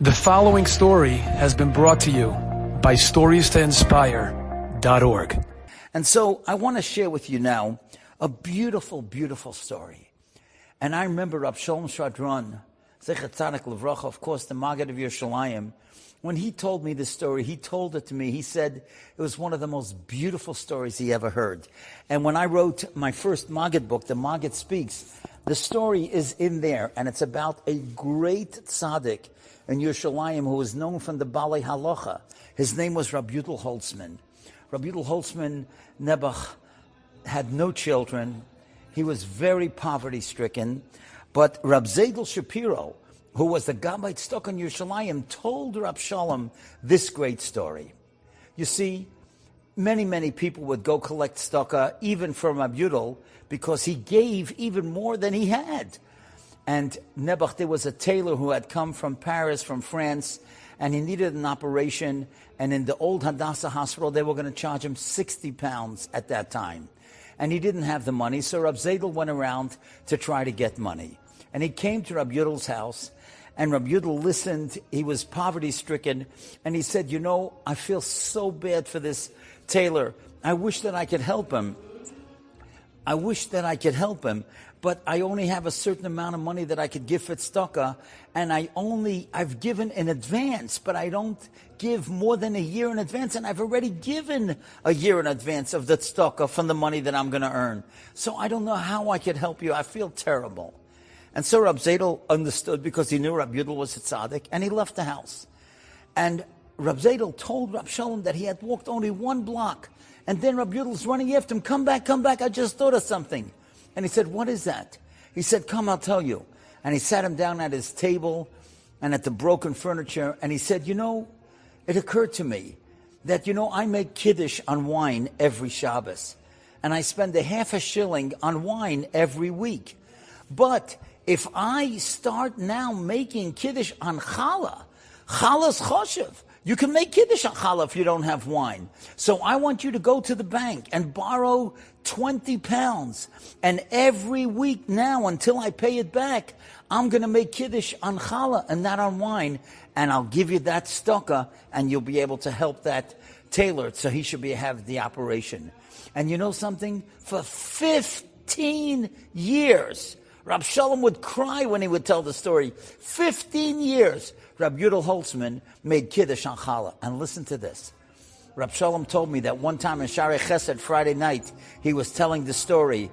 The following story has been brought to you by StoriesToInspire.org. And so I want to share with you now a beautiful, beautiful story. And I remember Rabbi Shadron, Zecher Tzadik Levracha, of course, the Maggid of Yerushalayim, when he told me this story, he told it to me. He said it was one of the most beautiful stories he ever heard. And when I wrote my first Maggid book, The Maggid Speaks, the story is in there, and it's about a great tzaddik in Yerushalayim who was known from the Balei Halacha. His name was Rabbi Yudel Holtzman. Rabbi Yudel Holtzman Nebuch had no children. He was very poverty-stricken. But Rab Zedel Shapiro, who was the Gabbai Tzedakah in Yerushalayim, told Rab Shalom this great story. You see, many people would go collect tzedakah, even from Rab Yudel, because he gave even more than he had. And Nebuch, there was a tailor who had come from Paris, from France, and he needed an operation. And in the old Hadassah hospital, they were going to charge him 60 pounds at that time. And he didn't have the money, so Rab Zedel went around to try to get money. And he came to Rab Yudel's house, and Rab Yudel listened. He was poverty-stricken, and he said, I feel so bad for this tailor. I wish that I could help him. But I only have a certain amount of money that I could give for tzedakah, and I've given in advance, but I don't give more than a year in advance, and I've already given a year in advance of the tzedakah from the money that I'm going to earn. So I don't know how I could help you. I feel terrible. And so Rab Zedel understood, because he knew Rab Yudel was a tzaddik, and he left the house. And Rab Zedel told Rab Shalom that he had walked only 1 block, and then Rab Yudel's running after him, come back, I just thought of something. And he said, what is that? He said, come, I'll tell you. And he sat him down at his table and at the broken furniture, and he said, it occurred to me that, I make kiddush on wine every Shabbos, and I spend a half a shilling on wine every week. But if I start now making kiddush on challah, challah's choshev. You can make kiddush on challah if you don't have wine. So I want you to go to the bank and borrow 20 pounds. And every week now, until I pay it back, I'm going to make kiddush on challah and not on wine. And I'll give you that tzedakah, and you'll be able to help that tailor, so he should have the operation. And you know something? For 15 years, Rab Shalom would cry when he would tell the story. 15 years, Rab Yudel Holtzman made kiddush on challah. And listen to this. Rab Shalom told me that one time in Sharei Chesed, Friday night, he was telling the story,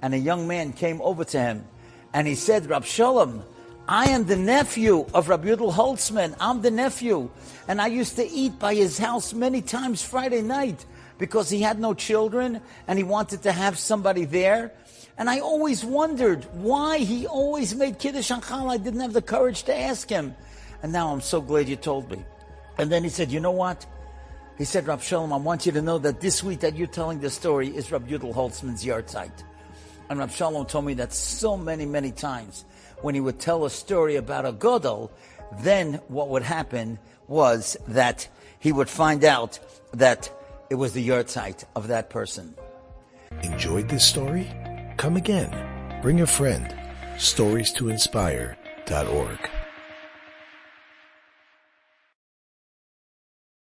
and a young man came over to him, and he said, Rab Shalom, I am the nephew of Rab Yudel Holtzman. I'm the nephew. And I used to eat by his house many times Friday night, because he had no children, and he wanted to have somebody there. And I always wondered why he always made kiddush on challah. I didn't have the courage to ask him. And now I'm so glad you told me. And then he said, you know what? He said, Rab Shalom, I want you to know that this week that you're telling this story is Rab Yudel Holtzman's yahrzeit. And Rab Shalom told me that so many times when he would tell a story about a gadol, then what would happen was that he would find out that it was the yahrzeit of that person. Enjoyed this story? Come again. Bring a friend. StoriesToInspire.org